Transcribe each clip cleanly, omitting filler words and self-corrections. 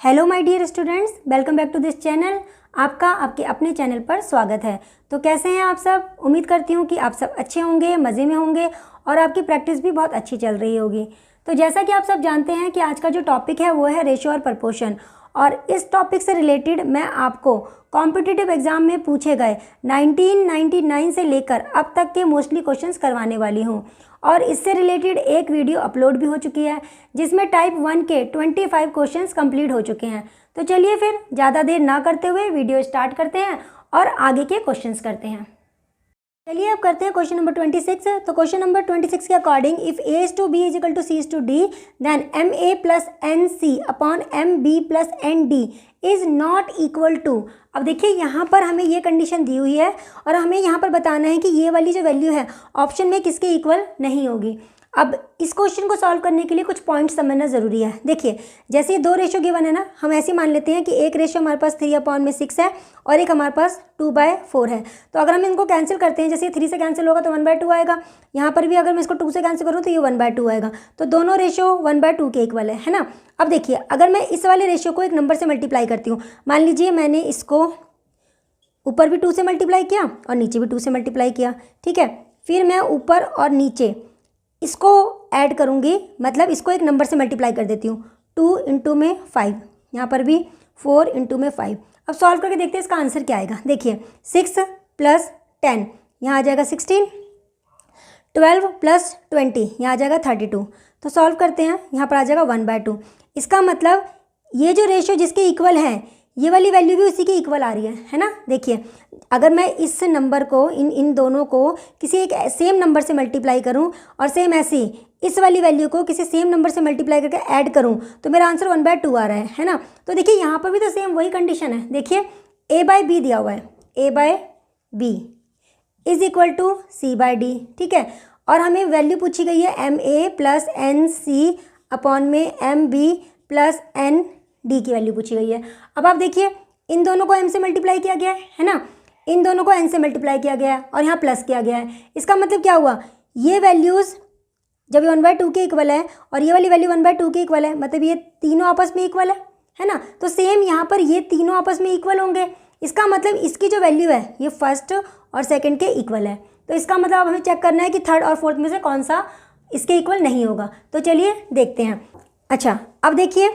Hello my dear students, welcome back to this channel. आपका आपके अपने चैनल पर स्वागत है। तो कैसे हैं आप सब? उम्मीद करती हूँ कि आप सब अच्छे होंगे, मज़े में होंगे और आपकी प्रैक्टिस भी बहुत अच्छी चल रही होगी। तो जैसा कि आप सब जानते हैं कि आज का जो टॉपिक है वो है रेशो और प्रपोर्शन, और इस टॉपिक से रिलेटेड मैं आपको कॉम्पिटिटिव एग्जाम में पूछे गए 1999 से लेकर अब तक के मोस्टली क्वेश्चंस करवाने वाली हूँ। और इससे रिलेटेड एक वीडियो अपलोड भी हो चुकी है जिसमें टाइप 1 के 25 क्वेश्चंस कंप्लीट हो चुके हैं। तो चलिए फिर ज़्यादा देर ना करते हुए वीडियो स्टार्ट करते हैं और आगे के क्वेश्चंस करते हैं। चलिए अब करते हैं क्वेश्चन नंबर 26। तो क्वेश्चन नंबर 26 के according if a is to b is equal to c is to d then ma plus nc upon mb plus nd is not equal to। अब देखिए यहाँ पर हमें ये कंडीशन दी हुई है और हमें यहाँ पर बताना है कि ये वाली जो वैल्यू है ऑप्शन में किसके इक्वल नहीं होगी। अब इस क्वेश्चन को सॉल्व करने के लिए कुछ पॉइंट्स समझना ज़रूरी है। देखिए जैसे ये दो रेशो गिवन है ना, हम ऐसे मान लेते हैं कि एक रेशो हमारे पास 3/6 है और एक हमारे पास 2/4 है। तो अगर हम इनको कैंसिल करते हैं, जैसे 3 से कैंसिल होगा तो 1/2 आएगा। यहाँ पर भी अगर मैं इसको 2 से कैंसिल करूँ तो ये 1/2 आएगा। तो दोनों रेशो 1/2 के इक्वल है ना। अब देखिए अगर मैं इस वाले रेशो को एक नंबर से मल्टीप्लाई करती हूँ, मान लीजिए मैंने इसको ऊपर भी 2 से मल्टीप्लाई किया और नीचे भी 2 से मल्टीप्लाई किया, ठीक है। फिर मैं ऊपर और नीचे इसको ऐड करूँगी, मतलब इसको एक नंबर से मल्टीप्लाई कर देती हूँ। 2 इंटू में 5, यहाँ पर भी 4 इंटू में 5। अब सॉल्व करके देखते हैं इसका आंसर क्या आएगा। देखिए 6 + 10 यहाँ आ जाएगा 16, 12 + 20 यहाँ आ जाएगा 32। तो सॉल्व करते हैं, यहाँ पर आ जाएगा 1/2। इसका मतलब ये जो रेशो जिसके इक्वल है ये वाली वैल्यू भी उसी के इक्वल आ रही है ना। देखिए अगर मैं इस नंबर को इन दोनों को किसी एक सेम नंबर से मल्टीप्लाई करूं और सेम ऐसे इस वाली वैल्यू को किसी सेम नंबर से मल्टीप्लाई करके ऐड करूं तो मेरा आंसर 1/2 आ रहा है ना। तो देखिए यहाँ पर भी तो सेम वही कंडीशन है। देखिए a/b दिया हुआ है, a/b is equal to c/d, ठीक है। और हमें वैल्यू पूछी गई है ma + nc अपॉन में mb + nd की वैल्यू पूछी गई है। अब आप देखिए इन दोनों को m से मल्टीप्लाई किया गया है ना, इन दोनों को n से मल्टीप्लाई किया गया है और यहाँ प्लस किया गया है। इसका मतलब क्या हुआ, ये वैल्यूज़ जब ये 1/2 के इक्वल है और ये वाली वैल्यू 1/2 के इक्वल है, मतलब ये तीनों आपस में इक्वल है ना। तो सेम यहाँ पर ये तीनों आपस में इक्वल होंगे। इसका मतलब इसकी जो वैल्यू है ये फर्स्ट और सेकंड के इक्वल है। तो इसका मतलब अब हमें चेक करना है कि थर्ड और फोर्थ में से कौन सा इसके इक्वल नहीं होगा। तो चलिए देखते हैं। अच्छा अब देखिए,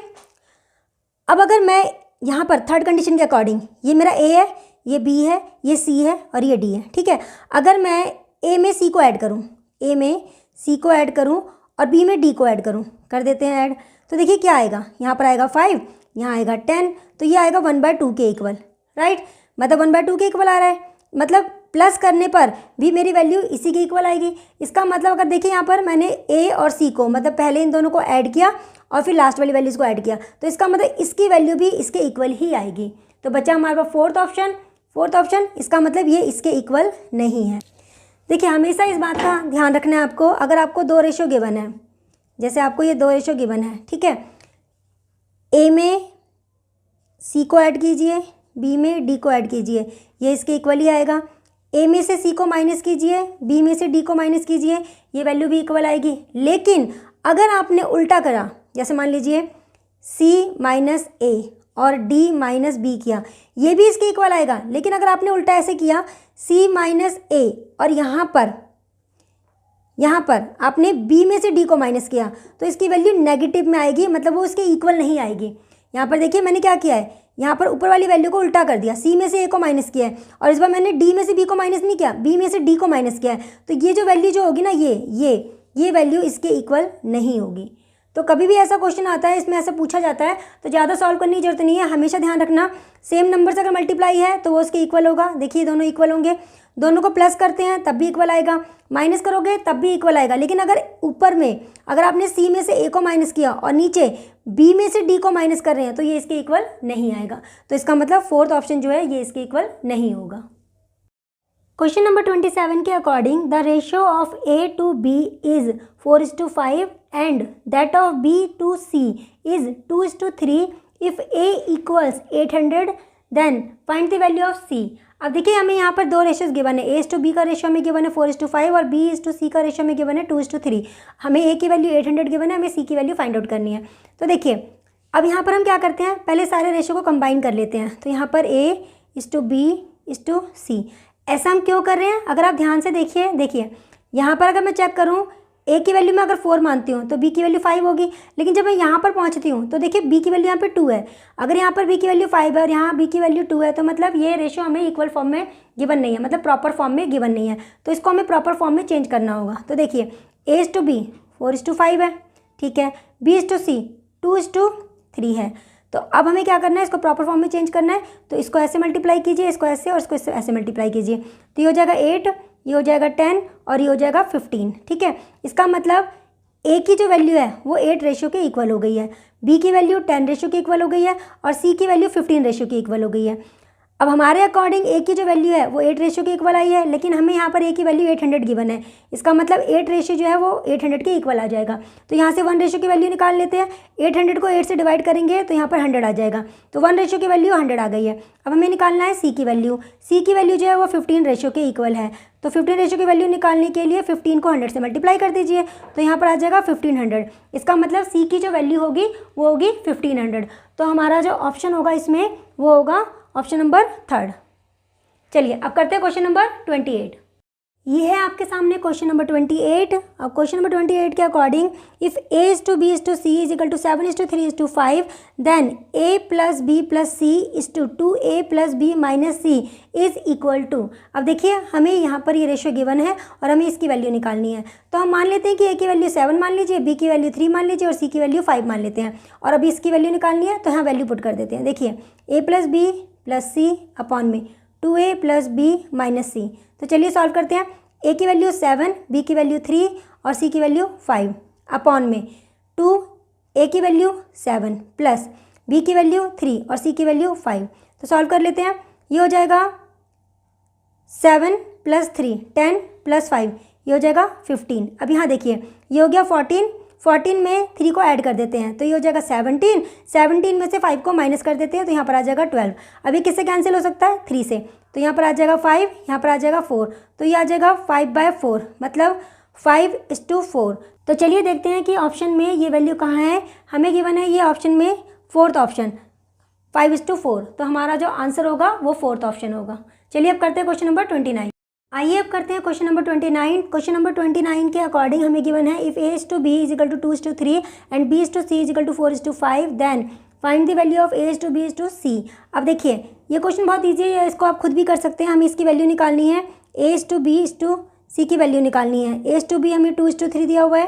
अब अगर मैं यहाँ पर थर्ड कंडीशन के अकॉर्डिंग, ये मेरा ए है, ये बी है, ये सी है और ये डी है, ठीक है। अगर मैं ए में सी को ऐड करूँ, ए में सी को ऐड करूँ और बी में डी को ऐड करूँ, कर देते हैं ऐड। तो देखिए क्या आएगा, यहाँ पर आएगा 5, यहाँ आएगा 10, तो ये आएगा 1/2 के इक्वल, राइट। मतलब 1/2 के इक्वल आ रहा है, मतलब प्लस करने पर भी मेरी वैल्यू इसी के इक्वल आएगी। इसका मतलब अगर देखिए यहाँ पर मैंने ए और सी को, मतलब पहले इन दोनों को ऐड किया और फिर लास्ट वाली वैल्यूज़ को ऐड किया, तो इसका मतलब इसकी वैल्यू भी इसके इक्वल ही आएगी। तो बचा हमारे पास फोर्थ ऑप्शन, इसका मतलब ये इसके इक्वल नहीं है। देखिए हमेशा इस बात का ध्यान रखना है आपको, अगर आपको दो रेशो गिवन है, जैसे आपको ये दो रेशो गिवन है, ठीक है, ए में सी को ऐड कीजिए, बी में डी को ऐड कीजिए, ये इसके इक्वल ही आएगा। ए में से सी को माइनस कीजिए, बी में से डी को माइनस कीजिए, ये वैल्यू भी इक्वल आएगी। लेकिन अगर आपने उल्टा करा, जैसे मान लीजिए सी माइनस ए और डी माइनस बी किया, ये भी इसके इक्वल आएगा। लेकिन अगर आपने उल्टा ऐसे किया, सी माइनस ए और यहाँ पर आपने बी में से डी को माइनस किया, तो इसकी वैल्यू नेगेटिव में आएगी, मतलब वो इसके इक्वल नहीं आएगी। यहाँ पर देखिए मैंने क्या किया है, यहाँ पर ऊपर वाली वैल्यू को उल्टा कर दिया, सी में से ए को माइनस किया है और इस बार मैंने डी में से बी को माइनस नहीं किया, बी में से डी को माइनस किया है। तो ये जो वैल्यू जो होगी ना, ये वैल्यू इसके इक्वल नहीं होगी। तो कभी भी ऐसा क्वेश्चन आता है, इसमें ऐसा पूछा जाता है, तो ज़्यादा सॉल्व करने की जरूरत नहीं है। हमेशा ध्यान रखना सेम नंबर से अगर मल्टीप्लाई है तो वो उसके इक्वल होगा। देखिए दोनों इक्वल होंगे, दोनों को प्लस करते हैं तब भी इक्वल आएगा, माइनस करोगे तब भी इक्वल आएगा। लेकिन अगर ऊपर में अगर आपने सी में से ए को माइनस किया और नीचे बी में से डी को माइनस कर रहे हैं, तो ये इसके इक्वल नहीं आएगा। तो इसका मतलब फोर्थ ऑप्शन जो है ये इसके इक्वल नहीं होगा। क्वेश्चन नंबर 27 के according the ratio of A to B is 4:5 and that of B to C is 2:3। If A equals 800 then find the value of C. अब देखिए हमें यहाँ पर दो रेशियोज गिवन है, ए टू बी का ratio हमें गिवन है 4:5 और बी टू सी का रेशियो हमें गिवन है 2:3। हमें ए की वैल्यू 800 गिवन है, हमें सी की वैल्यू फाइंड आउट करनी है। तो देखिए अब यहाँ पर हम क्या करते हैं, पहले सारे रेशो को कंबाइन कर लेते हैं। तो यहाँ पर A:B:C। ऐसा हम क्यों कर रहे हैं, अगर आप ध्यान से देखिए यहाँ पर अगर मैं चेक करूँ A की वैल्यू मैं अगर 4 मानती हूँ तो B की वैल्यू 5 होगी, लेकिन जब मैं यहाँ पर पहुँचती हूँ तो देखिए B की वैल्यू यहाँ पे 2 है। अगर यहाँ पर B की वैल्यू 5 है और यहाँ B की वैल्यू 2 है तो मतलब ये रेशो हमें इक्वल फॉर्म में गिवन नहीं है, मतलब प्रॉपर फॉर्म में गिवन नहीं है। तो इसको हमें प्रॉपर फॉर्म में चेंज करना होगा। तो देखिए A:B 4:5 है, ठीक है, B:C 2:3 है। तो अब हमें क्या करना है, इसको प्रॉपर फॉर्म में चेंज करना है। तो इसको ऐसे मल्टीप्लाई कीजिए, इसको ऐसे और इसको ऐसे मल्टीप्लाई कीजिए। तो ये हो जाएगा 8, ये हो जाएगा 10 और ये हो जाएगा 15, ठीक है। इसका मतलब A की जो वैल्यू है वो 8 रेशो के इक्वल हो गई है, B की वैल्यू 10 रेशो की इक्वल हो गई है और C की वैल्यू 15 रेशो की इक्वल हो गई है। अब हमारे अकॉर्डिंग A की जो वैल्यू है वो 8 रेशो की इक्वल आई है, लेकिन हमें यहाँ पर A की वैल्यू 800 गिवन है। इसका मतलब 8 रेशो जो है वो 800 के इक्वल आ जाएगा। तो यहाँ से 1 रेशो की वैल्यू निकाल लेते हैं। 800 को 8 से डिवाइड करेंगे तो यहाँ पर 100 आ जाएगा। तो 1 रेशो की वैल्यू 100 आ गई है। अब हमें निकालना है C की वैल्यू। C की वैल्यू जो है वो 15 रेशो के इक्वल है। तो 15 रेशो की वैल्यू निकालने के लिए 15 को 100 से मल्टीप्लाई कर दीजिए। तो यहाँ पर आ जाएगा 1500। इसका मतलब C की जो वैल्यू होगी वो होगी 1500। तो हमारा जो ऑप्शन होगा इसमें वो होगा ऑप्शन नंबर 3। चलिए अब करते हैं क्वेश्चन नंबर 28। ये है आपके सामने क्वेश्चन नंबर 28। अब क्वेश्चन नंबर 28 के according if A:B:C = 7:3:5 then A+B+C 2A+B- C is equal to. अब देखिए हमें यहाँ पर ये रेशो गिवन है और हमें इसकी वैल्यू निकालनी है। तो हम मान लेते हैं कि A की वैल्यू 7 मान लीजिए, B की वैल्यू 3 मान लीजिए और C की वैल्यू 5 मान लेते हैं। और अभी इसकी वैल्यू निकालनी है तो यहाँ वैल्यू पुट कर देते हैं। देखिए A+B+C अपॉन में 2A+B- C। तो चलिए सॉल्व करते हैं। A की वैल्यू 7, B की वैल्यू 3 और C की वैल्यू 5 अपॉन में 2, A की वैल्यू 7 प्लस B की वैल्यू 3 और C की वैल्यू 5। तो सॉल्व कर लेते हैं। ये हो जाएगा 7 + 3 10 + 5, ये हो जाएगा 15। अब यहाँ देखिए ये हो गया 14 में 3 को ऐड कर देते हैं तो ये हो जाएगा 17 में से 5 को माइनस कर देते हैं तो यहाँ पर आ जाएगा 12। अभी किससे कैंसिल हो सकता है, 3 से। तो यहाँ पर आ जाएगा 5, यहाँ पर आ जाएगा 4, तो ये आ जाएगा 5/4 मतलब 5:4। तो चलिए देखते हैं कि ऑप्शन में ये वैल्यू कहाँ है। हमें गिवन है ये ऑप्शन में 4th ऑप्शन 5:4। तो हमारा जो आंसर होगा वो 4th ऑप्शन होगा। चलिए अब करते हैं क्वेश्चन नंबर 29। आइए अब करते हैं क्वेश्चन नंबर 29। क्वेश्चन नंबर 29 के अकॉर्डिंग हमें गिवन है if A:B = 2:3 and B:C = 4:5 then find the value of A:B:C। अब देखिए ये क्वेश्चन बहुत ईजी है, इसको आप खुद भी कर सकते हैं। हमें इसकी वैल्यू निकालनी है, A:B:C की वैल्यू निकालनी है। A:B हमें 2:3 दिया हुआ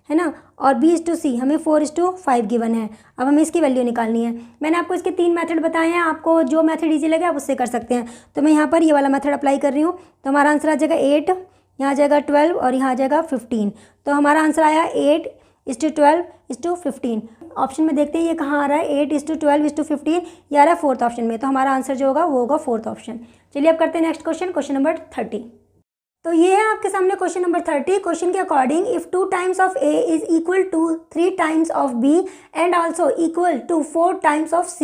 है ना, और B:C हमें 4:5 गिवन है। अब हमें इसकी वैल्यू निकालनी है। मैंने आपको इसके 3 मेथड बताए हैं, आपको जो मेथड ईजी लगे आप उससे कर सकते हैं। तो मैं यहाँ पर ये वाला मेथड अप्लाई कर रही हूँ। तो हमारा आंसर आ जाएगा 8, यहाँ आ जाएगा 12 और यहाँ आ जाएगा 15। तो हमारा आंसर आया 8:12:15। ऑप्शन में देखते हैं ये कहाँ आ रहा है, 8:12:15 ये आ रहा है 4th ऑप्शन में। तो हमारा आंसर जो होगा वो होगा 4th ऑप्शन। चलिए अब करते हैं नेक्स्ट क्वेश्चन, क्वेश्चन नंबर 30। तो ये है आपके सामने क्वेश्चन नंबर 30। क्वेश्चन के according if 2 times of A is equal to 3 times of B and also equal to 4 times of C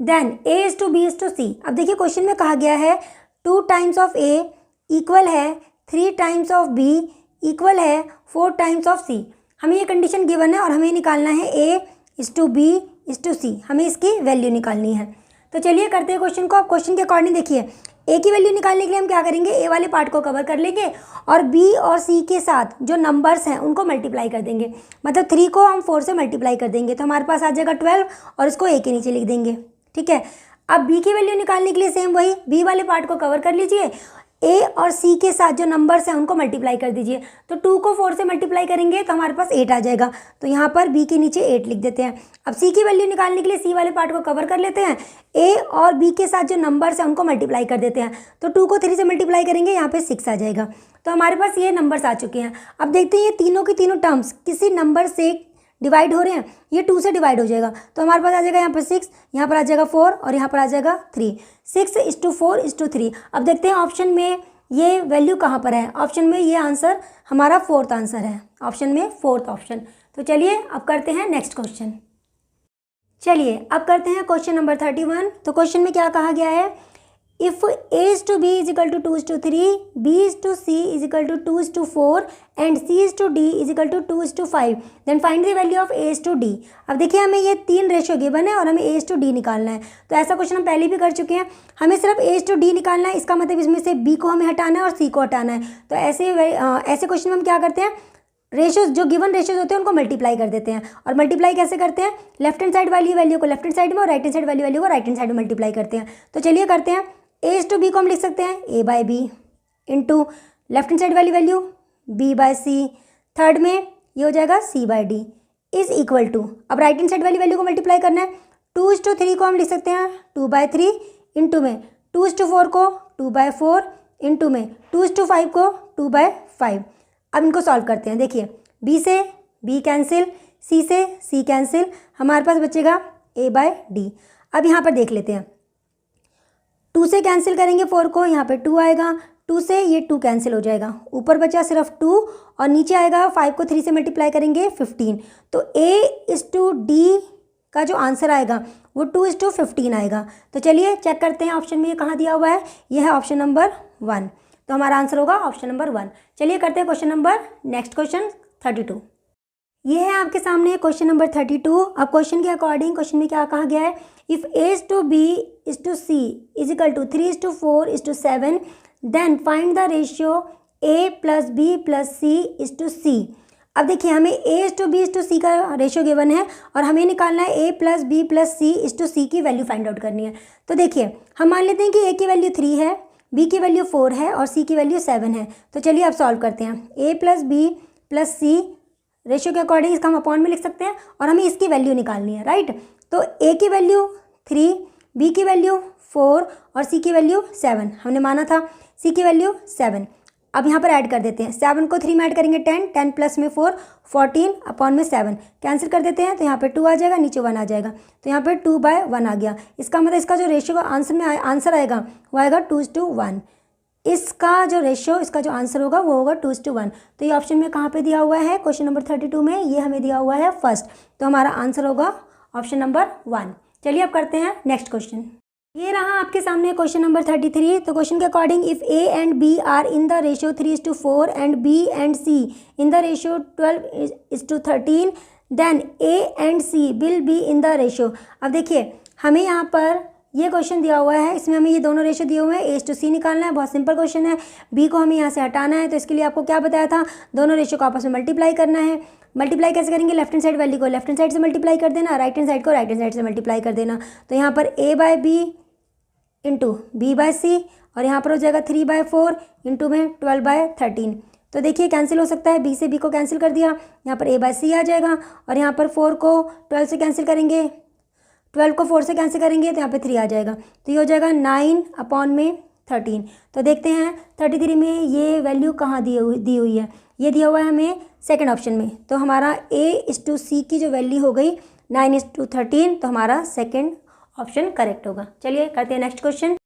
then A:B:C। अब देखिए क्वेश्चन में कहा गया है 2 टाइम्स ऑफ A इक्वल है 3 टाइम्स ऑफ B इक्वल है 4 times of C। हमें ये कंडीशन गिवन है और हमें निकालना है A:B:C। हमें इसकी वैल्यू निकालनी है। तो चलिए करते हैं क्वेश्चन को। अब क्वेश्चन के अकॉर्डिंग देखिए A की वैल्यू निकालने के लिए हम क्या करेंगे, A वाले पार्ट को कवर कर लेंगे और B और C के साथ जो नंबर्स हैं उनको मल्टीप्लाई कर देंगे। मतलब 3 को हम 4 से मल्टीप्लाई कर देंगे तो हमारे पास आ जाएगा 12 और इसको A के नीचे लिख देंगे, ठीक है। अब B की वैल्यू निकालने के लिए सेम वही B वाले पार्ट को कवर कर लीजिए, A और C के साथ जो नंबर्स हैं उनको मल्टीप्लाई कर दीजिए। तो 2 को 4 से मल्टीप्लाई करेंगे तो हमारे पास 8 आ जाएगा। तो यहाँ पर B के नीचे 8 लिख देते हैं। अब C की वैल्यू निकालने के लिए C वाले पार्ट को कवर कर लेते हैं, A और B के साथ जो नंबर्स हैं उनको मल्टीप्लाई कर देते हैं। तो 2 को 3 से मल्टीप्लाई करेंगे, यहाँ पे 6 आ जाएगा। तो हमारे पास ये नंबर्स आ चुके हैं। अब देखते हैं ये तीनों की तीनों टर्म्स किसी नंबर से डिवाइड हो रहे हैं, ये 2 से डिवाइड हो जाएगा। तो हमारे पास आ जाएगा यहाँ पर 6, यहाँ पर आ जाएगा 4 और यहाँ पर आ जाएगा 3। 6:4:3। अब देखते हैं ऑप्शन में ये वैल्यू कहाँ पर है। ऑप्शन में ये आंसर हमारा 4th आंसर है, ऑप्शन में 4th ऑप्शन। तो चलिए अब करते हैं नेक्स्ट क्वेश्चन। चलिए अब करते हैं क्वेश्चन नंबर 31। तो क्वेश्चन में क्या कहा गया है, if a is to b is equal to 2 is to 3, b is to c is equal to 2 is to 4 and c is to d is equal to 2 is to 5, then find the value of a is to d। अब देखिए हमें ये 3 ratio given है और हमें a is to d निकालना है। तो ऐसा क्वेश्चन हम पहले भी कर चुके हैं। हमें सिर्फ a is to d निकालना है, इसका मतलब इसमें से b को हमें हटाना है और c को हटाना है। तो ऐसे क्वेश्चन में हम क्या करते हैं, रेशियोज जो गिवन रेशियोज होते हैं उनको मल्टीप्लाई कर देते हैं। और मल्टीप्लाई कैसे करते हैं, लेफ्ट हैंड साइड वाली वैल्यू को लेफ्ट हैंड साइड में और राइट हैंड साइड वाली वैल्यू को राइट हैंड साइड में मल्टीप्लाई करते हैं। तो चलिए करते हैं। a is to b को हम लिख सकते हैं a by B into left hand side वाली value b by C, third में ये हो जाएगा c by D is equal to, अब राइट हैंड साइड वाली वैल्यू को मल्टीप्लाई करना है। 2:3 को हम लिख सकते हैं 2/3 इंटू में 2:4 को 2/4 इंटू में 2:5 को 2/5। अब इनको सॉल्व करते हैं। देखिए b से b कैंसिल, c से c कैंसिल, हमारे पास बचेगा a बाई डी। अब यहाँ पर देख लेते हैं, 2 से कैंसिल करेंगे 4 को, यहाँ पे 2 आएगा, 2 से ये 2 कैंसिल हो जाएगा, ऊपर बचा सिर्फ 2 और नीचे आएगा 5 को 3 से मल्टीप्लाई करेंगे 15। तो a is to d का जो आंसर आएगा वो 2 is to 15 आएगा। तो चलिए चेक करते हैं ऑप्शन में ये कहाँ दिया हुआ है, यह है ऑप्शन नंबर 1। तो हमारा आंसर होगा ऑप्शन नंबर 1। चलिए करते हैं क्वेश्चन नंबर नेक्स्ट, क्वेश्चन 32। ये है आपके सामने क्वेश्चन नंबर 32। अब क्वेश्चन के अकॉर्डिंग क्वेश्चन में क्या कहा गया है, if a is to b is to c is equal to 3 is to 4 is to 7 then find the ratio a plus b plus c is to c। अब देखिए हमें a is to b is to c का ratio given है और हमें निकालना है a plus b plus c is to c की वैल्यू फाइंड आउट करनी है। तो देखिए हम मान लेते हैं कि a की वैल्यू 3 है, b की वैल्यू 4 है और c की वैल्यू 7 है। तो चलिए अब सॉल्व करते हैं। a plus b plus c ratio के अकॉर्डिंग इसका हम अपॉन में लिख सकते हैं और हमें इसकी वैल्यू निकालनी है, राइट। तो a की वैल्यू 3, b की वैल्यू 4 और c की वैल्यू 7 हमने माना था, c की वैल्यू 7। अब यहाँ पर ऐड कर देते हैं, 7 को 3 में ऐड करेंगे 10, 10 प्लस में 4, 14 अपॉन में 7 कैंसिल कर देते हैं। तो यहाँ पे 2 आ जाएगा, नीचे 1 आ जाएगा, तो यहाँ पे 2/1 आ गया। इसका मतलब इसका जो रेशियो आंसर में आंसर आएगा वो आएगा 2:1। इसका जो रेशियो, इसका जो आंसर होगा वो होगा 2:1। तो ये ऑप्शन में कहाँ पे दिया हुआ है, क्वेश्चन नंबर 32 में ये हमें दिया हुआ है फर्स्ट। तो हमारा आंसर होगा ऑप्शन नंबर 1। चलिए अब करते हैं नेक्स्ट क्वेश्चन। ये रहा आपके सामने क्वेश्चन नंबर 33। तो क्वेश्चन के according if a and b are in the ratio 3:4 and b and c in the ratio 12:13 then a and c will be in the ratio. अब देखिए हमें यहाँ पर ये क्वेश्चन दिया हुआ है, इसमें हमें ये दोनों रेशियो दिए हुए हैं, a to c निकालना है, बहुत सिंपल क्वेश्चन है। b को हमें यहाँ से हटाना है, तो इसके लिए आपको क्या बताया था, दोनों रेशियो को आपस में मल्टीप्लाई करना है। मल्टीप्लाई कैसे करेंगे, लेफ्ट हैंड साइड वैल्यू को लेफ्ट हैंड साइड से मल्टीप्लाई कर देना, राइट हैंड साइड को राइट हैंड साइड से मल्टीप्लाई कर देना। तो यहाँ पर a by B into B by C और यहाँ पर हो जाएगा 3/4 इंटू में 12/13। तो देखिए कैंसिल हो सकता है, b से b को कैंसिल कर दिया, यहाँ पर a बाई सी आ जाएगा और यहाँ पर 4 को 12 से कैंसिल करेंगे, 12 को 4 से कैंसिल करेंगे तो यहाँ पे 3 आ जाएगा। तो ये हो जाएगा 9/13। तो देखते हैं 33 में ये वैल्यू कहाँ दी हुई है, ये दिया हुआ है हमें सेकंड ऑप्शन में। तो हमारा a/c की जो वैल्यू हो गई 9:13, तो हमारा सेकंड ऑप्शन करेक्ट होगा। चलिए करते हैं नेक्स्ट क्वेश्चन।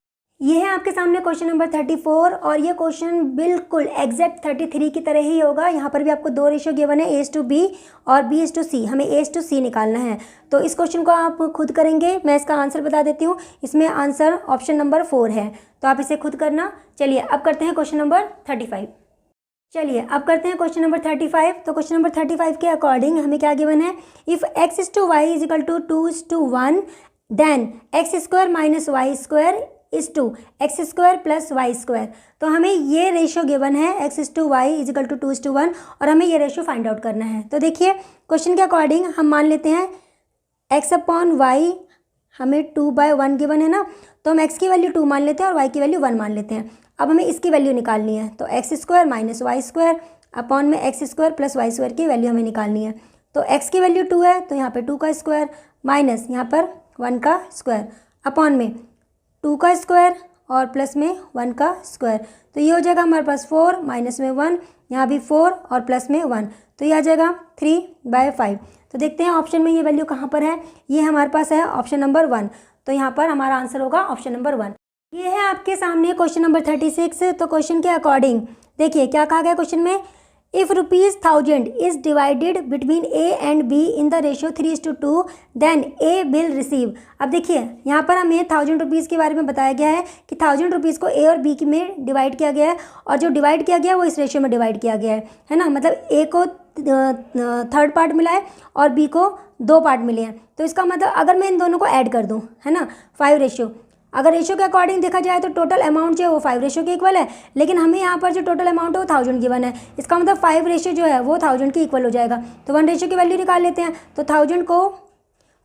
ये है आपके सामने क्वेश्चन नंबर 34 और ये क्वेश्चन बिल्कुल एग्जैक्ट 33 की तरह ही होगा। यहाँ पर भी आपको दो रेशियो गिवन है, a to b और b to c। हमें a to c निकालना है, तो इस क्वेश्चन को आप खुद करेंगे। मैं इसका आंसर बता देती हूँ, इसमें आंसर ऑप्शन नंबर 4 है, तो आप इसे खुद करना। चलिए अब करते हैं क्वेश्चन नंबर 35। चलिए अब करते हैं क्वेश्चन नंबर 35। तो क्वेश्चन नंबर 35 के अकॉर्डिंग हमें क्या गिवन है, if x to y is equal to 2:1 देन x² minus y² is to x² plus y²। तो हमें ये रेशियो गिवन है x to y is equal to 2:1 और हमें ये रेशियो फाइंड आउट करना है। तो देखिए क्वेश्चन के अकॉर्डिंग हम मान लेते हैं x/y हमें 2/1 गिवन है ना, तो हम x की वैल्यू 2 मान लेते हैं और y की वैल्यू 1 मान लेते हैं। अब हमें इसकी वैल्यू निकालनी है, तो x² माइनस y² अपॉन में x² प्लस y² की वैल्यू हमें निकालनी है। तो x की वैल्यू 2 है, तो यहाँ पे 2 का स्क्वायर माइनस यहाँ पर 1 का स्क्वायर अपॉन में 2 का स्क्वायर और प्लस में 1 का स्क्वायर। तो ये हो जाएगा हमारे पास 4 माइनस में 1, यहाँ भी 4 और प्लस में 1, तो ये आ जाएगा 3/5। तो देखते हैं ऑप्शन में ये वैल्यू कहाँ पर है, ये हमारे पास है ऑप्शन नंबर 1। तो यहाँ पर हमारा आंसर होगा ऑप्शन नंबर 1। ये है आपके सामने क्वेश्चन नंबर 36। तो क्वेश्चन के अकॉर्डिंग देखिए क्या कहा गया क्वेश्चन में, if ₹1000 is divided between A and B in the ratio 3:2 then A will receive. अब देखिए यहाँ पर हमें ₹1000 के बारे में बताया गया है कि ₹1000 को ए और बी में डिवाइड किया गया है, और जो डिवाइड किया गया है वो इस रेशियो में डिवाइड किया गया है ना। मतलब ए को थर्ड पार्ट मिला है और बी को 2 पार्ट मिले हैं। तो इसका मतलब अगर मैं इन दोनों को ऐड कर दूँ, है ना, 5 रेशियो, अगर रेशियो के अकॉर्डिंग देखा जाए तो टोटल अमाउंट जो है वो 5 रेशियो के इक्वल है, लेकिन हमें यहाँ पर जो टोटल अमाउंट है वो 1000 गिवन है। इसका मतलब 5 रेशियो जो है वो 1000 के इक्वल हो जाएगा। तो 1 रेशियो की वैल्यू निकाल लेते हैं। तो 1000 को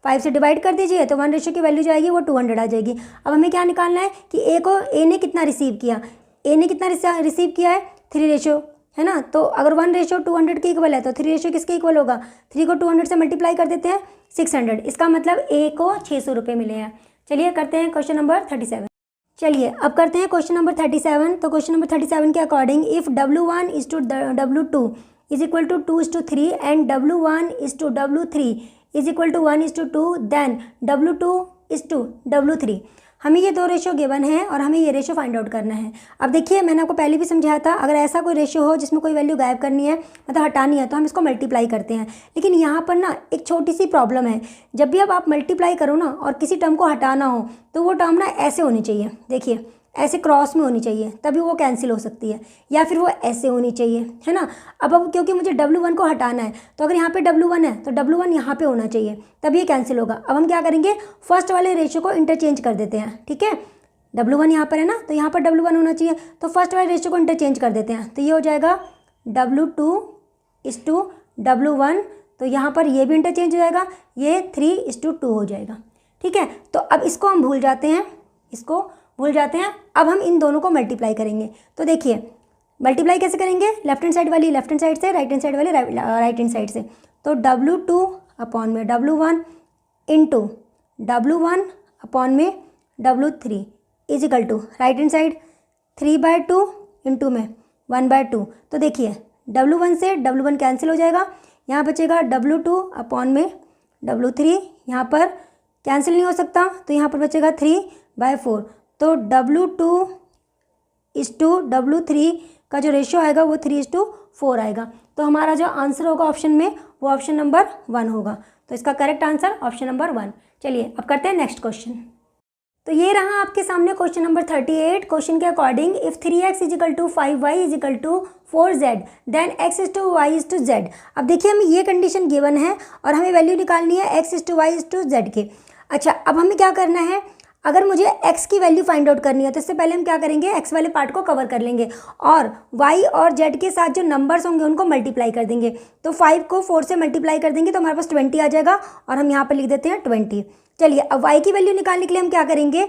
5 से डिवाइड कर दीजिए तो 1 रेशियो की वैल्यू जो आएगी वो 200 आ जाएगी। अब हमें क्या निकालना है कि ए ने कितना रिसीव किया। ए ने कितना रिसीव किया है 3 रेशियो, है ना। तो अगर 1 रेशियो 200 के इक्वल है तो 3 रेशियो किसके इक्वल होगा, 3 को 200 से मल्टीप्लाई कर देते हैं 600। इसका मतलब ए को 600 रुपये मिले हैं। चलिए करते हैं क्वेश्चन नंबर 37। चलिए अब करते हैं क्वेश्चन नंबर 37। तो क्वेश्चन नंबर 37 के according if W1 is to W2 is equal to 2:3 and W1 is to W3 is equal to 1:2 then W2 is to W3। हमें ये 2 रेशियो गिवन है और हमें ये रेशियो फाइंड आउट करना है। अब देखिए मैंने आपको पहले भी समझाया था, अगर ऐसा कोई रेशियो हो जिसमें कोई वैल्यू गायब करनी है, मतलब हटानी है, तो हम इसको मल्टीप्लाई करते हैं। लेकिन यहाँ पर ना एक छोटी सी प्रॉब्लम है। जब भी अब आप मल्टीप्लाई करो ना और किसी टर्म को हटाना हो तो वो टर्म ना ऐसे होनी चाहिए, देखिए ऐसे क्रॉस में होनी चाहिए, तभी वो कैंसिल हो सकती है, या फिर वो ऐसे होनी चाहिए, है ना। अब क्योंकि मुझे W1 को हटाना है तो अगर यहाँ पे W1 है तो W1 यहाँ पे होना चाहिए, तभी ये कैंसिल होगा। अब हम क्या करेंगे, फर्स्ट वाले रेशियो को इंटरचेंज कर देते हैं, ठीक है। W1 यहाँ पर है ना, तो यहाँ पर W1 होना चाहिए, तो फर्स्ट वाले रेशियो को इंटरचेंज कर देते हैं। तो ये हो जाएगा W2 इज टू W1, तो यहाँ पर ये भी इंटरचेंज हो जाएगा, ये 3:2 हो जाएगा, ठीक है। तो अब इसको हम भूल जाते हैं, इसको भूल जाते हैं। अब हम इन दोनों को मल्टीप्लाई करेंगे। तो देखिए मल्टीप्लाई कैसे करेंगे, लेफ्ट हैंड साइड वाली लेफ्ट हैंड साइड से, राइट हैंड साइड वाली राइट हैंड साइड से। तो W2 अपॉन में W1 इंटू W1 अपॉन में W3 is equal to right hand side 3/2 into में 1/2। तो देखिए W1 से W1 कैंसिल हो जाएगा, यहाँ बचेगा W2 अपॉन में W3, यहाँ पर कैंसिल नहीं हो सकता तो यहाँ पर बचेगा 3/4। तो W2 इज टू W3 का जो रेशियो आएगा वो 3:4 आएगा। तो हमारा जो आंसर होगा ऑप्शन में वो ऑप्शन नंबर 1 होगा। तो इसका करेक्ट आंसर ऑप्शन नंबर 1। चलिए अब करते हैं नेक्स्ट क्वेश्चन। तो ये रहा आपके सामने क्वेश्चन नंबर 38। क्वेश्चन के according if 3x is equal to 5y is equal to 4z then x is to y is to z। अब देखिए हमें ये कंडीशन गिवन है और हमें वैल्यू निकालनी है x is to y is to z की। अच्छा अब हमें क्या करना है, अगर मुझे x की वैल्यू फाइंड आउट करनी है तो इससे पहले हम क्या करेंगे, x वाले पार्ट को कवर कर लेंगे और y और z के साथ जो नंबर्स होंगे उनको मल्टीप्लाई कर देंगे। तो 5 को 4 से मल्टीप्लाई कर देंगे तो हमारे पास 20 आ जाएगा और हम यहाँ पर लिख देते हैं 20। चलिए अब y की वैल्यू निकालने के लिए हम क्या करेंगे,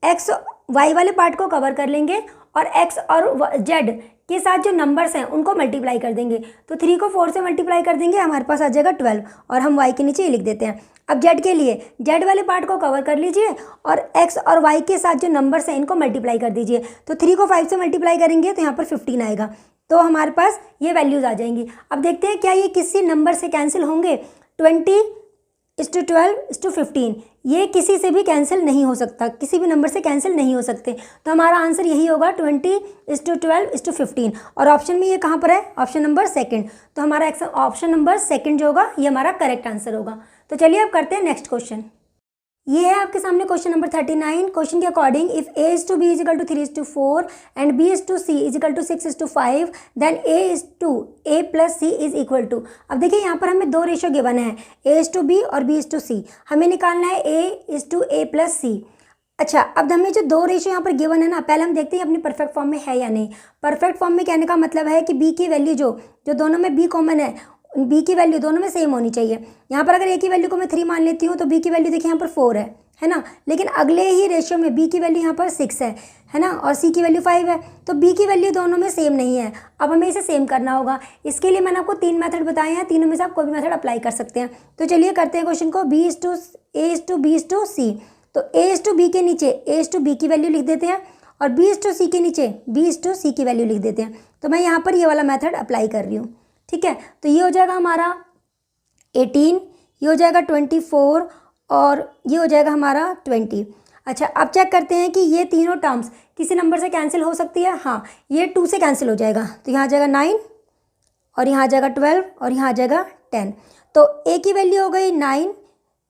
x y वाले पार्ट को कवर कर लेंगे और x और z के साथ जो नंबर्स हैं उनको मल्टीप्लाई कर देंगे। तो 3 को 4 से मल्टीप्लाई कर देंगे, हमारे पास आ जाएगा 12 और हम y के नीचे ये लिख देते हैं। अब z के लिए z वाले पार्ट को कवर कर लीजिए और x और y के साथ जो नंबर्स हैं इनको मल्टीप्लाई कर दीजिए। तो 3 को 5 से मल्टीप्लाई करेंगे तो यहाँ पर 15 आएगा, तो हमारे पास ये वैल्यूज़ आ जाएंगी। अब देखते हैं क्या ये किसी नंबर से कैंसिल होंगे। 20:12:15 ये किसी से भी कैंसिल नहीं हो सकता, किसी भी नंबर से कैंसिल नहीं हो सकते। तो हमारा आंसर यही होगा 20:12:15 और ऑप्शन में ये कहाँ पर है, ऑप्शन नंबर 2। तो हमारा ऑप्शन नंबर 2 जो होगा ये हमारा करेक्ट आंसर होगा। तो चलिए अब करते हैं नेक्स्ट क्वेश्चन। ये है आपके सामने क्वेश्चन नंबर 39। क्वेश्चन के according if a is to b is equal to 3:4 and b is to c is equal to 6:5 then a is to a plus c is equal to. अब देखिए यहाँ पर हमें 2 रेशियो गिवन है, a is to b और b is to c। हमें निकालना है a is to a plus c। अच्छा अब हमें जो 2 रेशियो यहाँ पर गिवन है ना, पहले हम देखते हैं अपनी परफेक्ट फॉर्म में है या नहीं। परफेक्ट फॉर्म में कहने का मतलब है कि b की वैल्यू जो दोनों में b कॉमन है, b की वैल्यू दोनों में सेम होनी चाहिए। यहाँ पर अगर a की वैल्यू को मैं 3 मान लेती हूँ तो b की वैल्यू देखिए यहाँ पर 4 है ना। लेकिन अगले ही रेशियो में b की वैल्यू यहाँ पर 6 है ना, और c की वैल्यू 5 है। तो b की वैल्यू दोनों में सेम नहीं है। अब हमें इसे सेम करना होगा। इसके लिए मैंने आपको 3 मेथड बताए हैं, तीनों में से आप कोई भी मेथड अप्लाई कर सकते हैं। तो चलिए करते हैं क्वेश्चन को। b is to a is to b is to c। तो a इज टू b के नीचे a इज टू b की वैल्यू लिख देते हैं और b इज टू c के नीचे b इज टू c की वैल्यू लिख देते हैं। तो मैं यहाँ पर ये वाला मेथड अप्लाई कर रही हूँ, ठीक है। तो ये हो जाएगा हमारा 18, ये हो जाएगा 24 और ये हो जाएगा हमारा 20। अच्छा अब चेक करते हैं कि ये तीनों टर्म्स किसी नंबर से कैंसिल हो सकती है। हाँ, ये 2 से कैंसिल हो जाएगा, तो यहाँ आ जाएगा 9 और यहाँ आ जाएगा 12 और यहाँ आ जाएगा 10। तो ए की वैल्यू हो गई 9,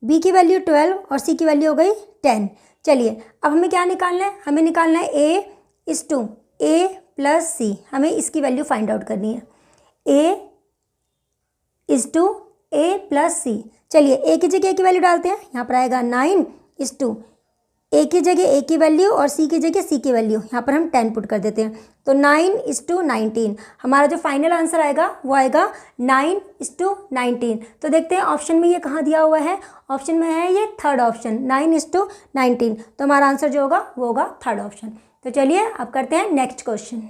बी की वैल्यू 12 और सी की वैल्यू हो गई 10। चलिए अब हमें क्या निकालना है, हमें निकालना है A प्लस सी, हमें इसकी वैल्यू फाइंड आउट करनी है। A प्लस सी। चलिए ए की जगह ए की वैल्यू डालते हैं, यहाँ पर आएगा 9 ए की जगह ए की वैल्यू और सी की जगह सी की वैल्यू, यहाँ पर हम 10 पुट कर देते हैं। तो 9:19 हमारा जो फाइनल आंसर आएगा वो आएगा 9:19। तो देखते हैं ऑप्शन में ये कहाँ दिया हुआ है, ऑप्शन में है ये थर्ड ऑप्शन 9:19। तो हमारा आंसर जो होगा वो होगा थर्ड ऑप्शन। तो चलिए अब करते हैं नेक्स्ट क्वेश्चन।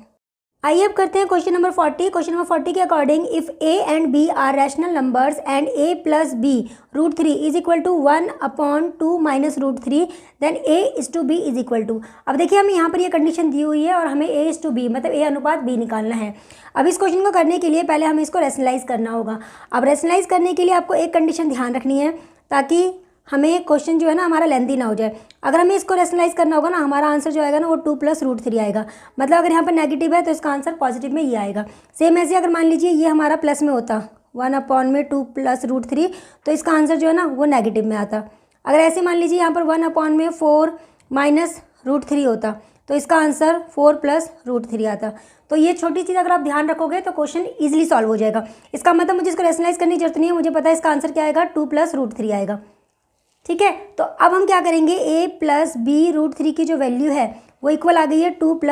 आइए अब करते हैं क्वेश्चन नंबर 40। क्वेश्चन नंबर 40 के according if a and b are rational numbers and a plus b √3 is equal to 1/2 minus √3 then a:b is equal to. अब देखिए हमें यहाँ पर ये कंडीशन दी हुई है और हमें a:b मतलब a अनुपात b निकालना है। अब इस क्वेश्चन को करने के लिए पहले हमें इसको रैशनलाइज करना होगा। अब रैशनलाइज करने के लिए आपको एक कंडीशन ध्यान रखनी है ताकि हमें क्वेश्चन जो है ना हमारा लेंथी ना हो जाए। अगर हमें इसको रैशनलाइज करना होगा ना, हमारा आंसर जो आएगा ना वो 2 + √3 आएगा। मतलब अगर यहाँ पर नेगेटिव है तो इसका आंसर पॉजिटिव में ये आएगा। सेम ऐसे अगर मान लीजिए ये हमारा प्लस में होता 1/2 + √3 तो इसका आंसर जो है ना वो नेगेटिव में आता। अगर ऐसे मान लीजिए यहाँ पर 1/4 माइनस √3 होता तो इसका आंसर 4 + √3 आता। तो ये छोटी चीज़ अगर आप ध्यान रखोगे तो क्वेश्चन ईजिली सॉल्व हो जाएगा। इसका मतलब मुझे इसको रैशनलाइज करने की जरूरत नहीं है, मुझे पता है इसका आंसर क्या आएगा, 2 + √3 आएगा। ठीक है, तो अब हम क्या करेंगे, a + b √3 की जो वैल्यू है वो इक्वल आ गई है 2 +